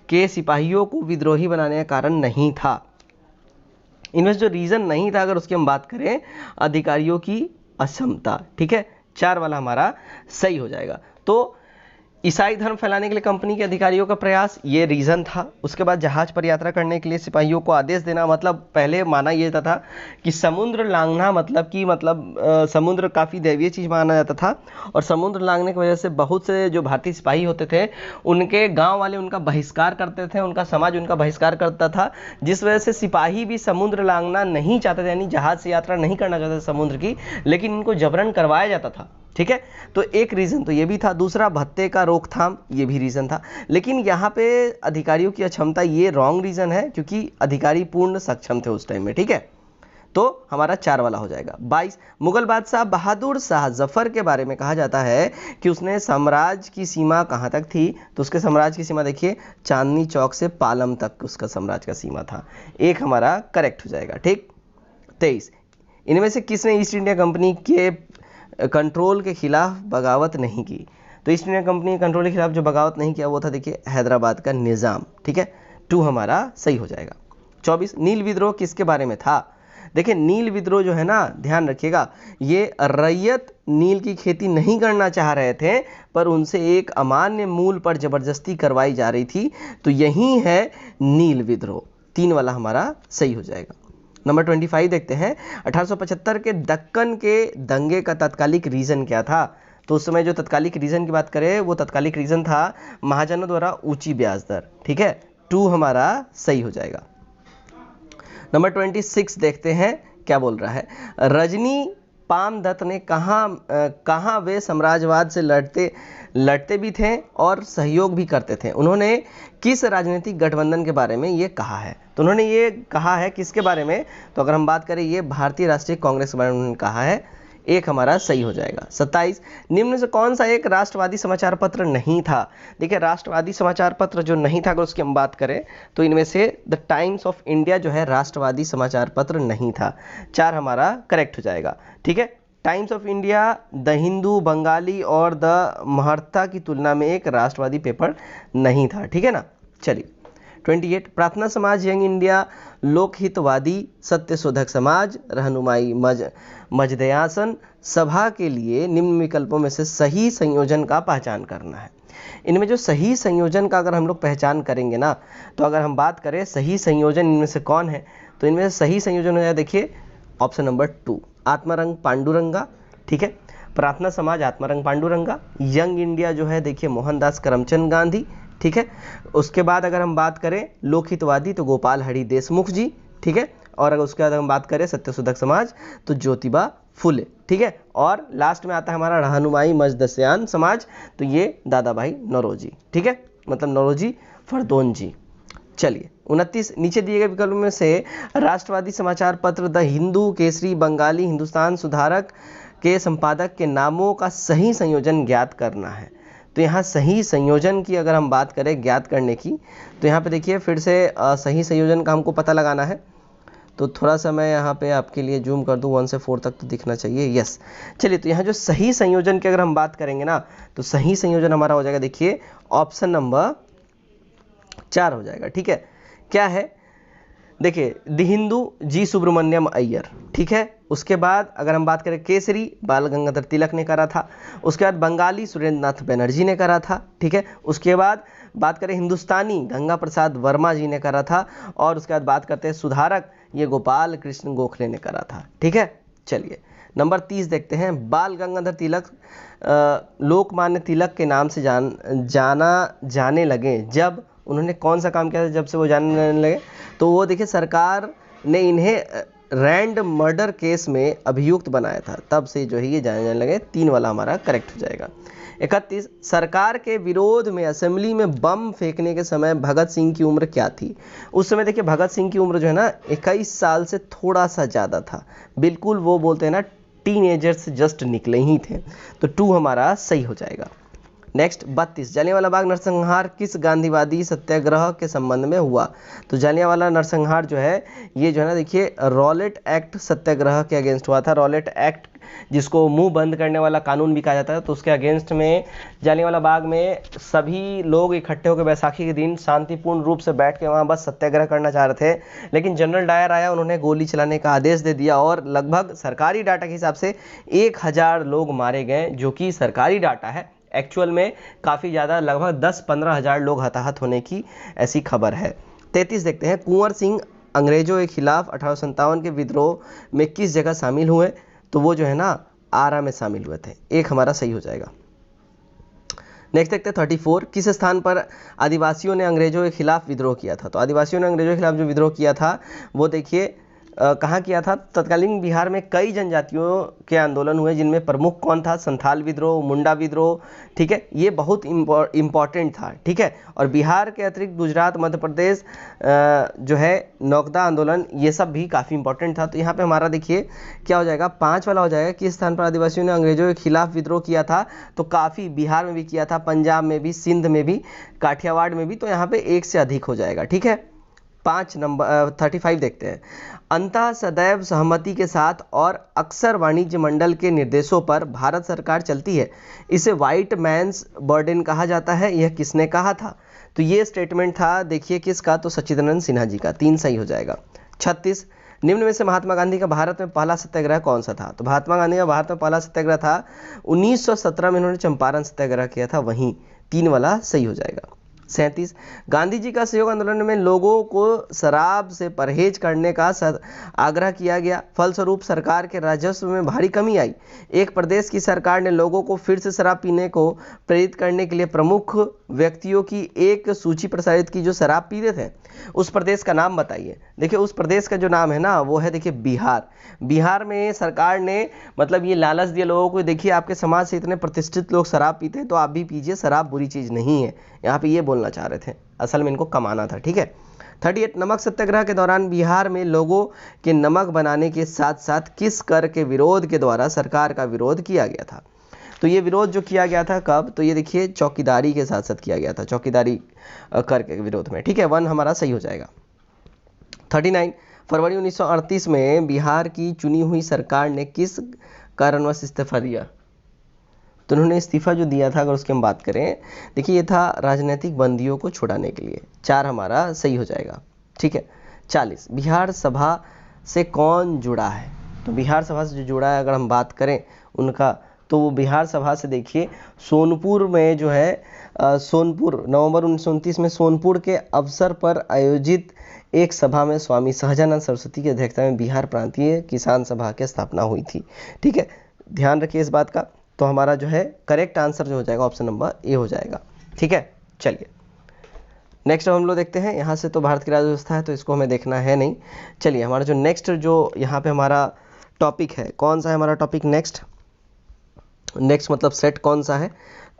[SPEAKER 1] के सिपाहियों को विद्रोही बनाने का कारण नहीं था? इनमें से जो रीजन नहीं था, अगर उसकी हम बात करें, अधिकारियों की अक्षमता। ठीक है, 4 वाला हमारा सही हो जाएगा। तो ईसाई धर्म फैलाने के लिए कंपनी के अधिकारियों का प्रयास, ये रीजन था। उसके बाद जहाज पर यात्रा करने के लिए सिपाहियों को आदेश देना, मतलब पहले माना यह जाता था कि समुद्र लांघना मतलब समुद्र काफ़ी दैवीय चीज़ माना जाता था, और समुद्र लांघने की वजह से बहुत से जो भारतीय सिपाही होते थे उनके गाँव वाले उनका बहिष्कार करते थे, उनका समाज उनका बहिष्कार करता था, जिस वजह से सिपाही भी समुद्र लांघना नहीं चाहते थे, यानी जहाज से यात्रा नहीं करना चाहते थे समुद्र की, लेकिन इनको जबरन करवाया जाता था। ठीक है, तो एक रीजन तो ये भी था। दूसरा, भत्ते का रोकथाम, ये भी रीजन था। लेकिन यहाँ पे अधिकारियों की अक्षमता, ये रॉन्ग रीजन है, क्योंकि अधिकारी पूर्ण सक्षम थे उस टाइम में। ठीक है, तो हमारा 4 वाला हो जाएगा। 22 मुगल बादशाह बहादुर शाह जफर के बारे में कहा जाता है कि उसने साम्राज्य की सीमा कहाँ तक थी? तो उसके साम्राज्य की सीमा देखिए चांदनी चौक से पालम तक उसका साम्राज्य का सीमा था। 1 हमारा करेक्ट हो जाएगा। ठीक, 23 इनमें से किसने ईस्ट इंडिया कंपनी के कंट्रोल के खिलाफ बगावत नहीं की? तो ईस्ट इंडिया कंपनी कंट्रोल के खिलाफ जो बगावत नहीं किया वो था देखिए हैदराबाद का निज़ाम। ठीक है, 2 हमारा सही हो जाएगा। 24 नील विद्रोह किसके बारे में था? देखिए नील विद्रोह जो है ना, ध्यान रखिएगा, ये रैयत नील की खेती नहीं करना चाह रहे थे, पर उनसे एक अमान्य मूल पर जबरदस्ती करवाई जा रही थी। तो यही है नील विद्रोह। 3 वाला हमारा सही हो जाएगा। नंबर 25 देखते हैं। 1875 के दक्कन के दंगे का तत्कालिक रीजन क्या था? तो उस समय जो तत्कालिक रीजन की बात करें, वो तत्कालिक रीजन था महाजनों द्वारा ऊंची ब्याज दर। ठीक है, 2 हमारा सही हो जाएगा। नंबर 26 देखते हैं क्या बोल रहा है। रजनी पामदत्त ने कहाँ वे साम्राज्यवाद से लड़ते भी थे और सहयोग भी करते थे? उन्होंने किस राजनीतिक गठबंधन के बारे में ये कहा है? तो उन्होंने ये कहा है किसके बारे में? तो अगर हम बात करें, ये भारतीय राष्ट्रीय कांग्रेस के बारे में उन्होंने कहा है। 1 हमारा सही हो जाएगा। 27 निम्न से कौन सा एक राष्ट्रवादी समाचार पत्र नहीं था? देखिए राष्ट्रवादी समाचार पत्र जो नहीं था, अगर उसकी हम बात करें, तो इनमें से द टाइम्स ऑफ इंडिया जो है राष्ट्रवादी समाचार पत्र नहीं था। 4 हमारा करेक्ट हो जाएगा। ठीक है, times of India the Hindu, Bengali और द महर्ता की तुलना में एक राष्ट्रवादी पेपर नहीं था। ठीक है ना, चलिए। 28 प्रार्थना समाज, यंग इंडिया, लोकहितवादी, सत्यशोधक समाज, रहनुमाई मजदयासन सभा के लिए निम्न विकल्पों में से सही संयोजन का पहचान करना है। इनमें जो सही संयोजन का अगर हम लोग पहचान करेंगे ना, तो अगर हम बात करें सही संयोजन इनमें से कौन है, तो इनमें से सही संयोजन हो जाए देखिए ऑप्शन नंबर 2 आत्मारंग पांडुरंगा। ठीक है, प्रार्थना समाज आत्मारंग पांडुरंगा, यंग इंडिया जो है देखिए मोहनदास करमचंद गांधी। ठीक है, उसके बाद अगर हम बात करें लोकहितवादी तो गोपाल हरि देशमुख जी। ठीक है, और अगर उसके बाद हम बात करें सत्यशोधक समाज तो ज्योतिबा फुले। ठीक है, और लास्ट में आता है हमारा रहनुमाई मजदस्यान समाज, तो ये दादा भाई नौरोजी। ठीक है, मतलब नौरोजी फरदौन जी। चलिए 29 नीचे दिए गए विकल्पों में से राष्ट्रवादी समाचार पत्र द हिंदू, केसरी, बंगाली, हिंदुस्तान सुधारक के संपादक के नामों का सही संयोजन ज्ञात करना है। तो यहाँ सही संयोजन की अगर हम बात करें ज्ञात करने की, तो यहाँ पे देखिए फिर से सही संयोजन का हमको पता लगाना है। तो थोड़ा सा मैं यहाँ पे आपके लिए जूम कर दूँ, 1 से 4 तक तो दिखना चाहिए। यस, चलिए, तो यहाँ जो सही संयोजन की अगर हम बात करेंगे ना, तो सही संयोजन हमारा हो जाएगा, देखिए ऑप्शन नंबर 4 हो जाएगा। ठीक है, क्या है, देखिए द हिंदू जी सुब्रमण्यम अय्यर। ठीक है, उसके बाद अगर हम बात करें केसरी, बाल गंगाधर तिलक ने करा था। उसके बाद बंगाली, सुरेंद्र नाथ बनर्जी ने करा था। ठीक है, उसके बाद बात करें हिंदुस्तानी, गंगा प्रसाद वर्मा जी ने करा था। और उसके बाद बात करते हैं सुधारक, ये गोपाल कृष्ण गोखले ने करा था। ठीक है, चलिए नंबर 30 देखते हैं। बाल गंगाधर तिलक लोकमान्य तिलक के नाम से जाना जाने लगे जब उन्होंने कौन सा काम किया था, जब से वो जानने लगे? तो वो देखिए सरकार ने इन्हें रैंड मर्डर केस में अभियुक्त बनाया था, तब से जो है ये जाने लगे। 3 वाला हमारा करेक्ट हो जाएगा। 31, सरकार के विरोध में असेंबली में बम फेंकने के समय भगत सिंह की उम्र क्या थी? उस समय देखिए भगत सिंह की उम्र जो है ना 21 साल से थोड़ा सा ज़्यादा था, बिल्कुल वो बोलते हैं ना टीनेजर्स जस्ट निकले ही थे। तो 2 हमारा सही हो जाएगा। नेक्स्ट 32, जलियांवाला बाग नरसंहार किस गांधीवादी सत्याग्रह के संबंध में हुआ? तो जलियांवाला नरसंहार जो है ये जो है ना देखिए रॉलेट एक्ट सत्याग्रह के अगेंस्ट हुआ था। रॉलेट एक्ट जिसको मुंह बंद करने वाला कानून भी कहा जाता है, तो उसके अगेंस्ट में जलियांवाला बाग में सभी लोग इकट्ठे होकर बैसाखी के दिन शांतिपूर्ण रूप से बैठ के वहाँ बस सत्याग्रह करना चाह रहे थे, लेकिन जनरल डायर आया, उन्होंने गोली चलाने का आदेश दे दिया और लगभग सरकारी डाटा के हिसाब से 1000 लोग मारे गए, जो कि सरकारी डाटा है। एक्चुअल में काफ़ी ज़्यादा, लगभग 10-15 हज़ार लोग हताहत होने की ऐसी खबर है। 33 देखते हैं। कुंवर सिंह अंग्रेजों के खिलाफ 1857 के विद्रोह में किस जगह शामिल हुए? तो वो जो है ना आरा में शामिल हुए थे। 1 हमारा सही हो जाएगा। नेक्स्ट देखते हैं 34, किस स्थान पर आदिवासियों ने अंग्रेजों के खिलाफ विद्रोह किया था? तो आदिवासियों ने अंग्रेजों के खिलाफ जो विद्रोह किया था वो देखिए कहाँ किया था? तत्कालीन बिहार में कई जनजातियों के आंदोलन हुए, जिनमें प्रमुख कौन था? संथाल विद्रोह, मुंडा विद्रोह। ठीक है, ये बहुत इम्पॉर्टेंट था। ठीक है, और बिहार के अतिरिक्त गुजरात, मध्य प्रदेश जो है नौकदा आंदोलन, ये सब भी काफ़ी इंपॉर्टेंट था। तो यहाँ पे हमारा देखिए क्या हो जाएगा, 5 वाला हो जाएगा। किस स्थान पर आदिवासियों ने अंग्रेजों के खिलाफ विद्रोह किया था? तो काफ़ी बिहार में भी किया था, पंजाब में भी, सिंध में भी, काठियावाड़ में भी। तो यहाँ पे 1 से अधिक हो जाएगा। ठीक है, 5 नंबर 35 देखते हैं। अंतः सदैव सहमति के साथ और अक्सर वाणिज्य मंडल के निर्देशों पर भारत सरकार चलती है, इसे व्हाइट मैन्स बर्डन कहा जाता है। यह किसने कहा था? तो ये स्टेटमेंट था देखिए किसका? तो सच्चिदानंद सिन्हा जी का। 3 सही हो जाएगा। 36, निम्न में से महात्मा गांधी का भारत में पहला सत्याग्रह कौन सा था? तो महात्मा गांधी का भारत में पहला सत्याग्रह था 1917 में, इन्होंने चंपारण सत्याग्रह किया था, वहीं 3 वाला सही हो जाएगा। 37, गांधी जी का सहयोग आंदोलन में लोगों को शराब से परहेज करने का आग्रह किया गया, फलस्वरूप सरकार के राजस्व में भारी कमी आई। एक प्रदेश की सरकार ने लोगों को फिर से शराब पीने को प्रेरित करने के लिए प्रमुख व्यक्तियों की एक सूची प्रसारित की जो शराब पीते थे। उस प्रदेश का नाम बताइए। देखिए उस प्रदेश का जो नाम है ना वो है देखिए बिहार। बिहार में सरकार ने मतलब ये लालच दिया लोगों को, देखिए आपके समाज से इतने प्रतिष्ठित लोग शराब पीते हैं तो आप भी पीजिए, शराब बुरी चीज़ नहीं है। यहाँ पे ये बोलना चाह रहे थे, असल में इनको कमाना था। ठीक है। 38, नमक सत्याग्रह के दौरान बिहार में लोगों के नमक बनाने के साथ साथ किस कर के विरोध के द्वारा सरकार का विरोध किया गया था? तो ये विरोध जो किया गया था कब? तो ये देखिए चौकीदारी के साथ साथ किया गया था, चौकीदारी कर के विरोध में। ठीक है, 1 हमारा सही हो जाएगा। 39, फरवरी 1938 में बिहार की चुनी हुई सरकार ने किस कारणवश इस्तीफा दिया? तो उन्होंने इस्तीफा जो दिया था, अगर उसकी हम बात करें, देखिए ये था राजनीतिक बंदियों को छुड़ाने के लिए। 4 हमारा सही हो जाएगा। ठीक है। 40, बिहार सभा से कौन जुड़ा है? तो बिहार सभा से जो जुड़ा है अगर हम बात करें उनका, तो वो बिहार सभा से देखिए सोनपुर में जो है सोनपुर नवंबर 1929 में सोनपुर के अवसर पर आयोजित एक सभा में स्वामी सहजानंद सरस्वती की अध्यक्षता में बिहार प्रांतीय किसान सभा की स्थापना हुई थी। ठीक है, ध्यान रखिए इस बात का। तो हमारा जो है करेक्ट आंसर जो हो जाएगा ऑप्शन नंबर ए हो जाएगा। ठीक है, चलिए नेक्स्ट हम लोग देखते हैं। यहाँ से तो भारत की राज्य व्यवस्था है तो इसको हमें देखना है नहीं। चलिए हमारा जो नेक्स्ट जो यहाँ पे हमारा टॉपिक है, कौन सा है हमारा टॉपिक नेक्स्ट मतलब सेट कौन सा है?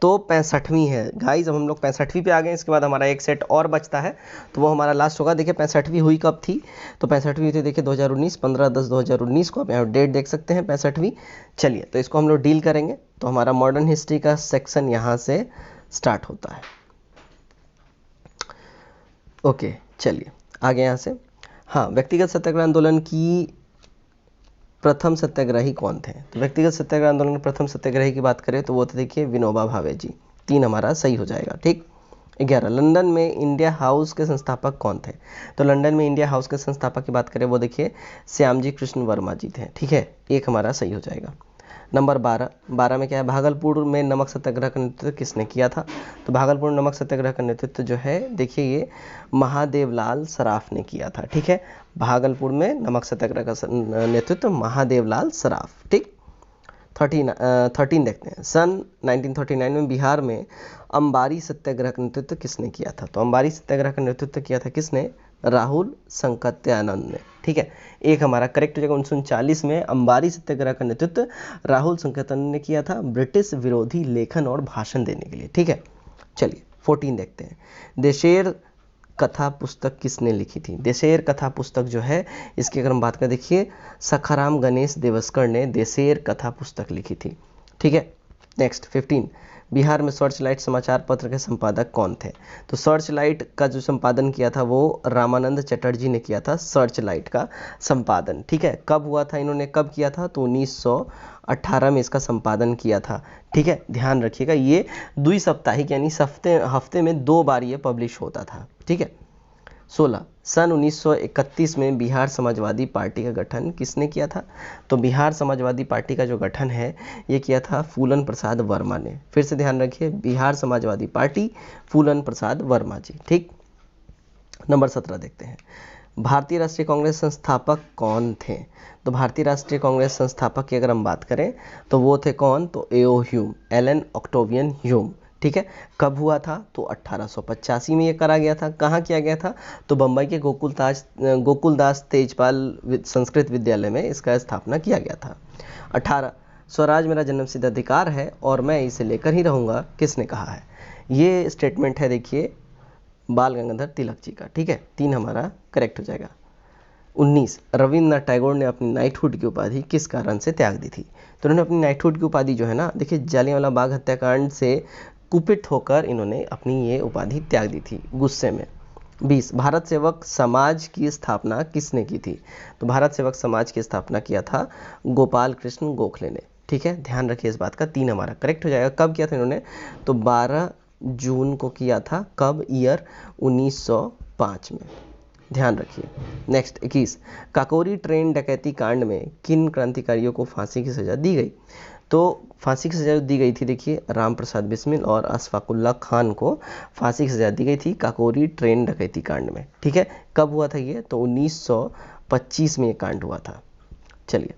[SPEAKER 1] तो 65वीं है गाइज। अब हम लोग 65वीं पे आ गए। इसके बाद हमारा एक सेट और बचता है तो वो हमारा लास्ट होगा। देखिए 65वीं हुई कब थी, तो 65वीं थी देखिए 2019, 15/10/2019 को। आप यहाँ डेट देख सकते हैं 65वीं। चलिए तो इसको हम लोग डील करेंगे। तो हमारा मॉडर्न हिस्ट्री का सेक्शन यहाँ से स्टार्ट होता है। ओके चलिए आगे यहाँ से। हाँ, व्यक्तिगत सत्याग्रह आंदोलन की प्रथम सत्याग्रही कौन थे? तो व्यक्तिगत सत्याग्रह आंदोलन के प्रथम सत्याग्रही की बात करें तो वो थे देखिए विनोबा भावे जी। 3 हमारा सही हो जाएगा। ठीक। 11, लंदन में इंडिया हाउस के संस्थापक कौन थे? तो लंदन में इंडिया हाउस के संस्थापक की बात करें वो देखिए श्यामजी कृष्ण वर्मा जी थे। ठीक है, 1 हमारा सही हो जाएगा। नंबर 12 में क्या है, भागलपुर में नमक सत्याग्रह का नेतृत्व किसने किया था? तो भागलपुर नमक सत्याग्रह का नेतृत्व जो है देखिए ये महादेवलाल सराफ ने किया था। ठीक है, भागलपुर में नमक सत्याग्रह का नेतृत्व महादेवलाल सराफ। ठीक। 13 देखते हैं। सन 1939 में बिहार में अंबारी सत्याग्रह का नेतृत्व किसने किया था? तो अंबारी सत्याग्रह का नेतृत्व किया था किसने? राहुल संकटयानंद ने। ठीक है, 1 हमारा करेक्ट हो जाएगा। 1940 में अंबारी सत्याग्रह का नेतृत्व राहुल संकटयानंद ने किया था ब्रिटिश विरोधी लेखन और भाषण देने के लिए। ठीक है, चलिए 14 देखते हैं। देशेर कथा पुस्तक किसने लिखी थी? देशेर कथा पुस्तक जो है इसकी अगर हम बात करें देखिए सखाराम गणेश देवस्कर ने देशेर कथा पुस्तक लिखी थी। ठीक है, नेक्स्ट 15, बिहार में सर्च लाइट समाचार पत्र के संपादक कौन थे? तो सर्च लाइट का जो संपादन किया था वो रामानंद चटर्जी ने किया था, सर्च लाइट का संपादन। ठीक है, कब हुआ था, इन्होंने कब किया था? तो 1918 में इसका संपादन किया था। ठीक है, ध्यान रखिएगा ये द्विसाप्ताहिक यानी हफ्ते में 2 बार ये पब्लिश होता था। ठीक है। 16, सन 1931 में बिहार समाजवादी पार्टी का गठन किसने किया था? तो बिहार समाजवादी पार्टी का जो गठन है ये किया था फूलन प्रसाद वर्मा ने। फिर से ध्यान रखिए, बिहार समाजवादी पार्टी, फूलन प्रसाद वर्मा जी। ठीक। नंबर 17 देखते हैं। भारतीय राष्ट्रीय कांग्रेस संस्थापक कौन थे? तो भारतीय राष्ट्रीय कांग्रेस संस्थापक की अगर हम बात करें तो वो थे कौन? तो एओ ह्यूम, एलन ऑक्टेवियन ह्यूम। ठीक है, कब हुआ था? तो 1885 में ये करा गया था। कहाँ किया गया था? तो बम्बई के गोकुलदास तेजपाल संस्कृत विद्यालय में इसका स्थापना किया गया था। 18, स्वराज मेरा जन्मसिद्ध अधिकार है और मैं इसे लेकर ही रहूँगा, किसने कहा है? ये स्टेटमेंट है देखिए बाल गंगाधर तिलक जी का। ठीक है, 3 हमारा करेक्ट हो जाएगा। 19, रविन्द्रनाथ टैगोर ने अपनी नाइटहुड की उपाधि किस कारण से त्याग दी थी? तो उन्होंने अपनी नाइटहुड की उपाधि जो है ना देखिए जालियांवाला बाग हत्याकांड से कुपित होकर इन्होंने अपनी ये उपाधि त्याग दी थी गुस्से में। 20, भारत सेवक समाज की स्थापना किसने की थी? तो भारत सेवक समाज की स्थापना किया था गोपाल कृष्ण गोखले ने। ठीक है, ध्यान रखिए इस बात का। 3 हमारा करेक्ट हो जाएगा। कब किया था इन्होंने? तो 12 जून को किया था। कब? ईयर 1905 में। ध्यान रखिए। नेक्स्ट 21, काकोरी ट्रेन डकैती कांड में किन क्रांतिकारियों को फांसी की सजा दी गई? तो फांसी की सजा दी गई थी देखिए राम प्रसाद बिस्मिल और अशफाकुल्ला खान को फांसी की सजा दी गई थी काकोरी ट्रेन डकैती कांड में। ठीक है, कब हुआ था ये? तो 1925 में ये कांड हुआ था। चलिए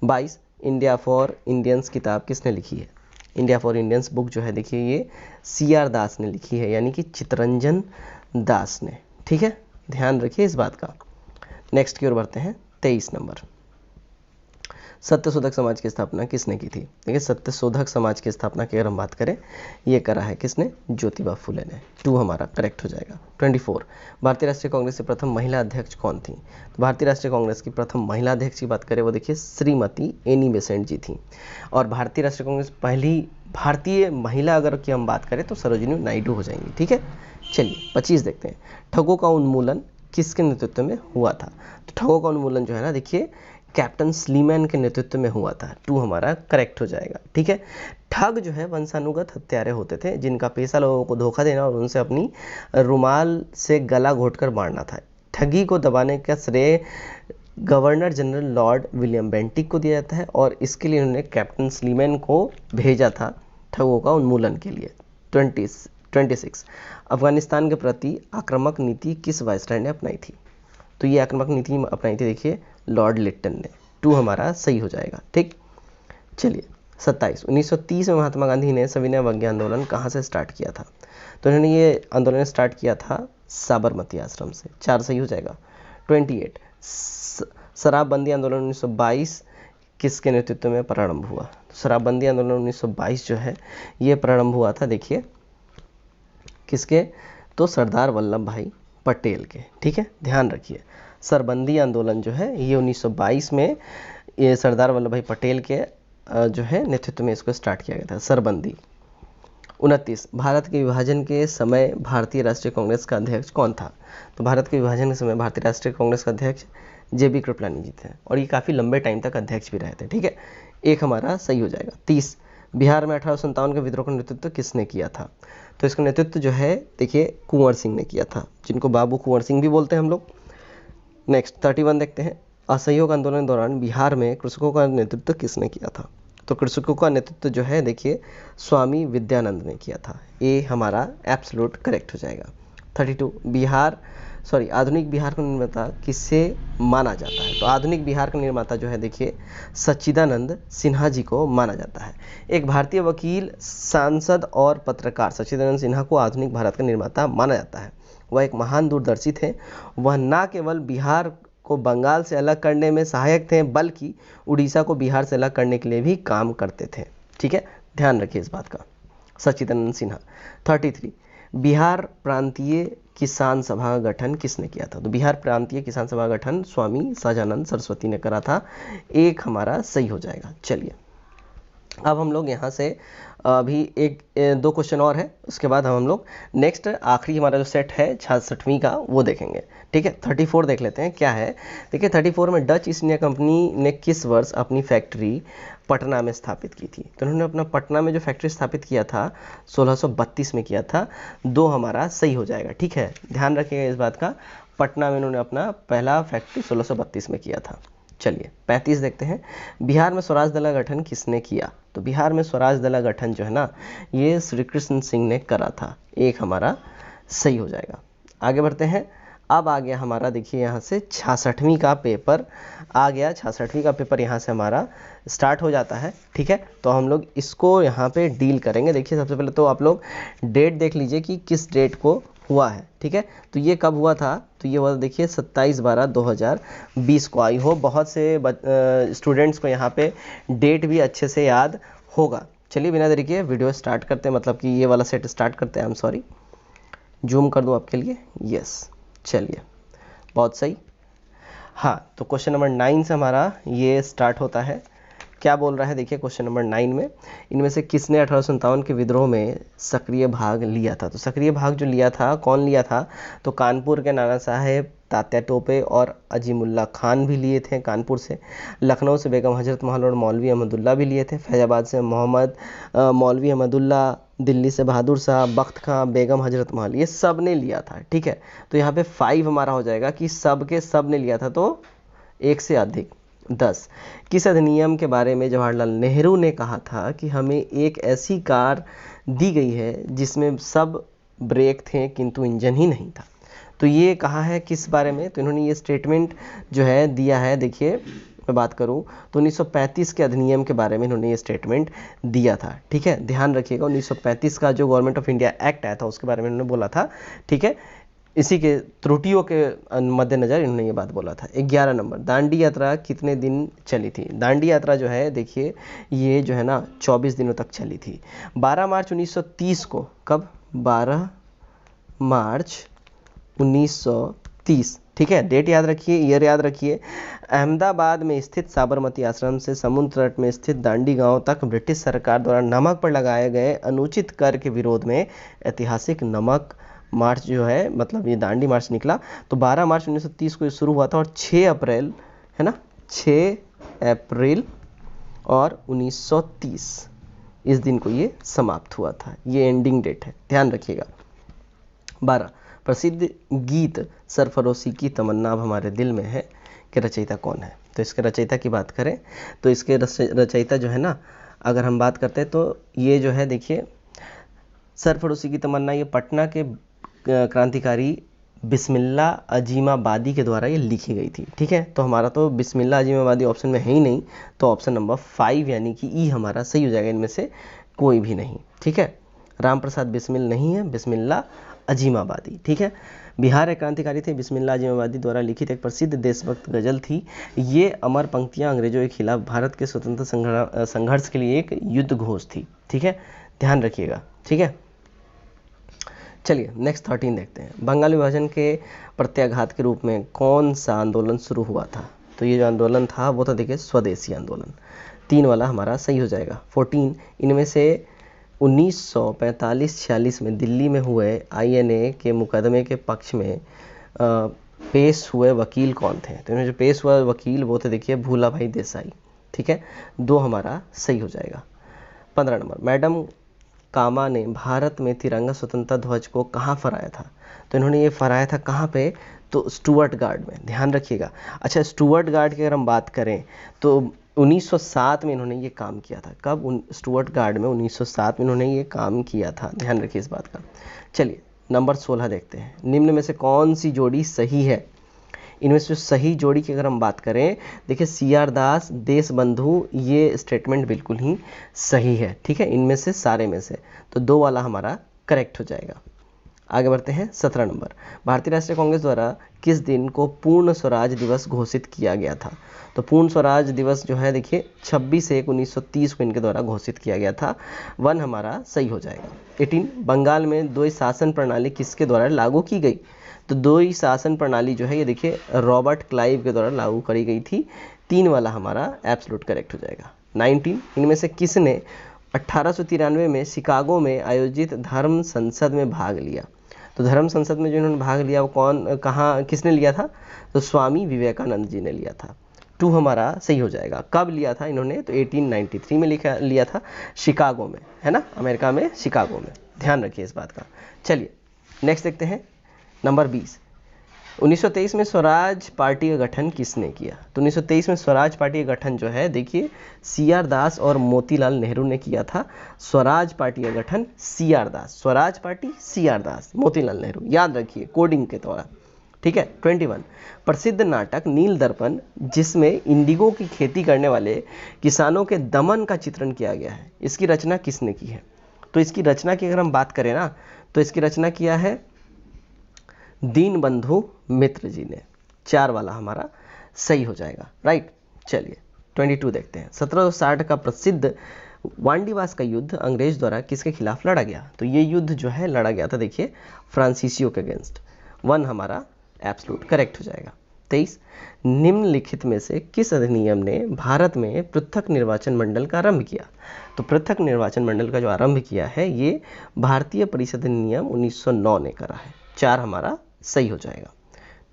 [SPEAKER 1] 22, इंडिया फॉर इंडियंस किताब किसने लिखी है? इंडिया फॉर इंडियंस बुक जो है देखिए ये CR दास ने लिखी है, यानी कि चित्तरंजन दास ने। ठीक है, ध्यान रखिए इस बात का। नेक्स्ट की ओर बढ़ते हैं। 23 नंबर, सत्यशोधक समाज की स्थापना किसने की थी? देखिए सत्यशोधक समाज की स्थापना की अगर हम बात करें ये करा है किसने? ज्योतिबा फुले ने। 2 हमारा करेक्ट हो जाएगा। 24, भारतीय राष्ट्रीय कांग्रेस की प्रथम महिला अध्यक्ष कौन थी? तो भारतीय राष्ट्रीय कांग्रेस की प्रथम महिला अध्यक्ष की बात करें वो देखिए श्रीमती एनी बेसेंट जी थी। और भारतीय राष्ट्रीय कांग्रेस पहली भारतीय महिला अगर की हम बात करें तो सरोजिनी नायडू हो जाएंगी। ठीक है, चलिए 25 देखते हैं। ठगों का उन्मूलन किसके नेतृत्व में हुआ था? तो ठगों का उन्मूलन जो है ना देखिए कैप्टन स्लीमैन के नेतृत्व में हुआ था। 2 हमारा करेक्ट हो जाएगा। ठीक है, ठग जो है वंशानुगत हत्यारे होते थे जिनका पेशा लोगों को धोखा देना और उनसे अपनी रुमाल से गला घोंटकर मारना था। ठगी को दबाने का श्रेय governor general Lord William Bentinck को दिया जाता है और इसके लिए उन्होंने कैप्टन स्लीमैन को भेजा था ठगों का उन्मूलन के लिए। 26, अफगानिस्तान के प्रति आक्रामक नीति किस वायसराय ने अपनाई थी? तो ये आक्रामक नीति अपनाई थी देखिए लॉर्ड लिट्टन ने। 2 हमारा सही हो जाएगा। ठीक, चलिए 27, 1930 में महात्मा गांधी ने सविनय अवज्ञा आंदोलन कहाँ से स्टार्ट किया था? तो इन्होंने ये आंदोलन स्टार्ट किया था साबरमती आश्रम से। 4 सही हो जाएगा। 28, शराबबंदी आंदोलन 1922 किसके नेतृत्व में प्रारंभ हुआ? तो शराबबंदी आंदोलन 1922 जो है ये प्रारंभ हुआ था, देखिए किसके? तो सरदार वल्लभ भाई पटेल के। ठीक है, ध्यान रखिए शराबबंदी आंदोलन जो है ये 1922 में ये सरदार वल्लभ भाई पटेल के जो है नेतृत्व में इसको स्टार्ट किया गया था, शराबबंदी। 29, भारत के विभाजन के समय भारतीय राष्ट्रीय कांग्रेस का अध्यक्ष कौन था? तो भारत के विभाजन के समय भारतीय राष्ट्रीय कांग्रेस का अध्यक्ष JB कृपलानी जी थे, और ये काफ़ी लंबे टाइम तक अध्यक्ष भी रहे थे। ठीक है, एक हमारा सही हो जाएगा। 30, बिहार में 1857 के विद्रोह का नेतृत्व किसने किया था? तो इसका नेतृत्व जो है देखिए कुंवर सिंह ने किया था, जिनको बाबू कुंवर सिंह भी बोलते हैं हम लोग। नेक्स्ट 31 देखते हैं, असहयोग आंदोलन के दौरान बिहार में कृषकों का नेतृत्व किसने किया था? तो कृषकों का नेतृत्व जो है देखिए स्वामी विद्यानंद ने किया था, ये हमारा एब्सोल्यूट करेक्ट हो जाएगा। 32, आधुनिक बिहार का निर्माता किसे माना जाता है? तो आधुनिक बिहार का निर्माता जो है देखिए सच्चिदानंद सिन्हा जी को माना जाता है। एक भारतीय वकील, सांसद और पत्रकार सच्चिदानंद सिन्हा को आधुनिक भारत का निर्माता माना जाता है। वह एक महान दूरदर्शी थे। वह न केवल बिहार को बंगाल से अलग करने में सहायक थे, बल्कि उड़ीसा को बिहार से अलग करने के लिए भी काम करते थे। ठीक है, ध्यान रखिए इस बात का, सच्चिदानंद सिन्हा। 33, बिहार प्रांतीय किसान सभा का गठन किसने किया था? तो बिहार प्रांतीय किसान सभा का गठन स्वामी सहजानंद सरस्वती ने करा था, एक हमारा सही हो जाएगा। चलिए अब हम लोग यहाँ से अभी एक दो क्वेश्चन और है, उसके बाद हम लोग नेक्स्ट आखिरी हमारा जो सेट है 66वीं का वो देखेंगे। ठीक है, 34 देख लेते हैं क्या है। देखिए 34 में डच ईस्ट इंडिया कंपनी ने किस वर्ष अपनी फैक्ट्री पटना में स्थापित की थी? तो उन्होंने अपना पटना में जो फैक्ट्री स्थापित किया था 1632 में किया था, दो हमारा सही हो जाएगा। ठीक है, ध्यान रखिएगा इस बात का, पटना में उन्होंने अपना पहला फैक्ट्री 1632 में किया था। चलिए 35 देखते हैं, बिहार में स्वराज दल का गठन किसने किया? तो बिहार में स्वराज दल का गठन जो है ना ये श्री कृष्ण सिंह ने करा था, एक हमारा सही हो जाएगा। आगे बढ़ते हैं, अब आ गया हमारा देखिए यहाँ से 66वीं का पेपर आ गया। 66वीं का पेपर यहाँ से हमारा स्टार्ट हो जाता है। ठीक है, तो हम लोग इसको यहाँ पे डील करेंगे। देखिए सबसे पहले तो आप लोग डेट देख लीजिए कि किस डेट को हुआ है। ठीक है, तो ये कब हुआ था? तो ये हुआ देखिए 27/12/2020 को। आई हो बहुत से स्टूडेंट्स को यहाँ पे डेट भी अच्छे से याद होगा। चलिए बिना देरी के वीडियो स्टार्ट करते हैं, मतलब कि ये वाला सेट स्टार्ट करते हैं। आई एम सॉरी, जूम कर दूँ आपके लिए, यस। चलिए बहुत सही। हाँ, तो क्वेश्चन नंबर 9 से हमारा ये स्टार्ट होता है। क्या बोल रहा है देखिए क्वेश्चन नंबर 9 में, इनमें से किसने 1857 के विद्रोह में सक्रिय भाग लिया था? तो सक्रिय भाग जो लिया था, कौन लिया था? तो कानपुर के नाना साहेब, तात्या टोपे और अजीमुल्ला खान भी लिए थे कानपुर से। लखनऊ से बेगम हजरत महल और मौलवी अहमदुल्ला भी लिए थे। फैजाबाद से मौलवी अहमदुल्ला, दिल्ली से बहादुर साहब, बख्त खां, बेगम हजरत महल, ये सब ने लिया था। ठीक है, तो यहाँ पे 5 हमारा हो जाएगा कि सब के सब ने लिया था, तो एक से अधिक। 10, किस अधिनियम के बारे में जवाहरलाल नेहरू ने कहा था कि हमें एक ऐसी कार दी गई है जिसमें सब ब्रेक थे किंतु इंजन ही नहीं था? तो ये कहा है किस बारे में? तो इन्होंने ये स्टेटमेंट जो है दिया है, देखिए मैं बात करूं तो 1935 के अधिनियम के बारे में इन्होंने ये स्टेटमेंट दिया था। ठीक है, ध्यान रखिएगा 1935 का जो गवर्नमेंट ऑफ इंडिया एक्ट आया था उसके बारे में इन्होंने बोला था। ठीक है, इसी के त्रुटियों के मद्देनज़र इन्होंने ये बात बोला था। 11 नंबर, दांडी यात्रा कितने दिन चली थी? दांडी यात्रा जो है देखिए ये जो है ना 24 दिनों तक चली थी। 12 मार्च 1930 को, कब? 12 मार्च 1930। ठीक है, डेट याद रखिए, ईयर याद रखिए। अहमदाबाद में स्थित साबरमती आश्रम से समुद्र तट में स्थित दांडी गांव तक ब्रिटिश सरकार द्वारा नमक पर लगाए गए अनुचित कर के विरोध में ऐतिहासिक नमक मार्च जो है, मतलब ये दांडी मार्च निकला। तो 12 मार्च 1930 को ये शुरू हुआ था और 6 अप्रैल है ना, 6 अप्रैल और 1930 इस दिन को ये समाप्त हुआ था। ये एंडिंग डेट है, ध्यान रखिएगा। 12, प्रसिद्ध गीत सरफरोशी की तमन्ना अब हमारे दिल में है के रचयिता कौन है? तो इसके रचयिता की बात करें तो इसके रचयिता जो है ना, अगर हम बात करते हैं तो ये जो है देखिए सरफरोशी की तमन्ना, ये पटना के क्रांतिकारी बिस्मिल्ला अजीमाबादी के द्वारा ये लिखी गई थी। ठीक है, तो हमारा तो बिस्मिल्ला अजीमाबादी ऑप्शन में है ही नहीं, तो ऑप्शन नंबर 5 यानी कि ई हमारा सही हो जाएगा, इनमें से कोई भी नहीं। ठीक है, राम प्रसाद बिस्मिल नहीं है, बिस्मिल्लाह अजीमाबादी। ठीक है, बिहार एक क्रांतिकारी थे, बिस्मिल्लाह अजीमाबादी द्वारा लिखित एक प्रसिद्ध देशभक्त गजल थी। ये अमर पंक्तियां अंग्रेजों के खिलाफ भारत के स्वतंत्र संघर्ष के लिए एक युद्ध घोष थी। ठीक है, ध्यान रखिएगा। ठीक है, चलिए नेक्स्ट 13 देखते हैं। बंगाल विभाजन के प्रत्याघात के रूप में कौन सा आंदोलन शुरू हुआ था? तो ये जो आंदोलन था वो था, देखिए, स्वदेशी आंदोलन। 3 वाला हमारा सही हो जाएगा। 14 इनमें से 1945-46 में दिल्ली में हुए INA के मुकदमे के पक्ष में पेश हुए वकील कौन थे? तो इनमें जो पेश हुआ वकील वो थे, देखिए, भूला भाई देसाई। ठीक है, 2 हमारा सही हो जाएगा। 15 नंबर, मैडम कामा ने भारत में तिरंगा स्वतंत्रता ध्वज को कहाँ फहराया था? तो इन्होंने ये फहराया था कहाँ पे? तो स्टुअर्ट गार्ड में। ध्यान रखिएगा। अच्छा, स्टुअर्ट गार्ड की अगर हम बात करें तो 1907 में इन्होंने ये काम किया था। कब? स्टुअर्ट गार्ड में 1907 में इन्होंने ये काम किया था। ध्यान रखिए इस बात का। चलिए नंबर 16 देखते हैं। निम्न में से कौन सी जोड़ी सही है? इनमें से सही जोड़ी की अगर हम बात करें, देखिए, CR दास देशबंधु, ये स्टेटमेंट बिल्कुल ही सही है। ठीक है, इनमें से सारे में से तो 2 वाला हमारा करेक्ट हो जाएगा। आगे बढ़ते हैं। 17 नंबर, भारतीय राष्ट्रीय कांग्रेस द्वारा किस दिन को पूर्ण स्वराज दिवस घोषित किया गया था? तो पूर्ण स्वराज दिवस जो है, देखिए, 26/1/1930 को इनके द्वारा घोषित किया गया था। 1 हमारा सही हो जाएगा। 18, बंगाल में द्वैध शासन प्रणाली किसके द्वारा लागू की गई? तो द्वैध शासन प्रणाली जो है, ये देखिए, रॉबर्ट क्लाइव के द्वारा लागू करी गई थी। 3 वाला हमारा एब्सोल्यूट करेक्ट हो जाएगा। 19, इनमें से किसने 1893 में शिकागो में आयोजित धर्म संसद में भाग लिया? तो धर्म संसद में जो इन्होंने भाग लिया वो कहाँ किसने लिया था? तो स्वामी विवेकानंद जी ने लिया था। 2 हमारा सही हो जाएगा। कब लिया था इन्होंने? तो 1893 में लिया था, शिकागो में, है ना, अमेरिका में, शिकागो में। ध्यान रखिए इस बात का। चलिए नेक्स्ट देखते हैं। नंबर 20, 1923 में स्वराज पार्टी का गठन किसने किया? तो 1923 में स्वराज पार्टी का गठन जो है, देखिए, CR दास और मोतीलाल नेहरू ने किया था। स्वराज पार्टी का गठन CR दास, स्वराज पार्टी CR दास, मोतीलाल नेहरू, याद रखिए कोडिंग के द्वारा। ठीक है। 21, प्रसिद्ध नाटक नील दर्पण, जिसमें इंडिगो की खेती करने वाले किसानों के दमन का चित्रण किया गया है, इसकी रचना किसने की है? तो इसकी रचना की अगर हम बात करें ना, तो इसकी रचना किया है दीनबंधु मित्र जी ने। 4 वाला हमारा सही हो जाएगा। राइट। चलिए 22 देखते हैं। 1760 का प्रसिद्ध वांडीवास का युद्ध अंग्रेज द्वारा किसके खिलाफ लड़ा गया? तो ये युद्ध जो है लड़ा गया था, देखिए, फ्रांसीसियो के अगेंस्ट। 1 हमारा एब्सोल्यूट करेक्ट हो जाएगा। 23, निम्नलिखित में से किस अधिनियम ने भारत में पृथक निर्वाचन मंडल का आरंभ किया? तो पृथक निर्वाचन मंडल का जो आरंभ किया है, ये भारतीय परिषद अधिनियम 1909 ने करा है। 4 हमारा सही हो जाएगा।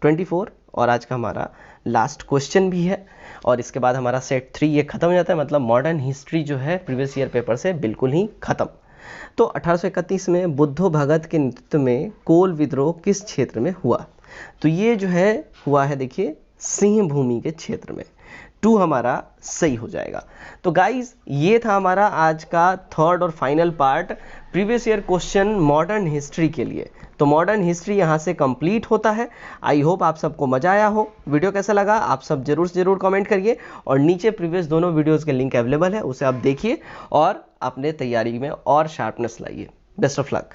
[SPEAKER 1] 24 और आज का हमारा लास्ट क्वेश्चन भी है, और इसके बाद हमारा सेट 3 ये खत्म हो जाता है, मतलब मॉडर्न हिस्ट्री जो है प्रीवियस ईयर पेपर से बिल्कुल ही खत्म। तो 1831 में बुद्धो भगत के नेतृत्व में कोल विद्रोह किस क्षेत्र में हुआ? तो ये जो है हुआ है, देखिए, सिंह भूमि के क्षेत्र में। 2 हमारा सही हो जाएगा। तो गाइज ये था हमारा आज का 3rd और final part previous year question modern history के लिए। तो मॉडर्न हिस्ट्री यहाँ से कंप्लीट होता है। आई होप आप सबको मजा आया हो। वीडियो कैसा लगा आप सब जरूर से जरूर कमेंट करिए, और नीचे प्रीवियस दोनों वीडियोस के लिंक अवेलेबल है, उसे आप देखिए और अपने तैयारी में और शार्पनेस लाइए। Best of luck.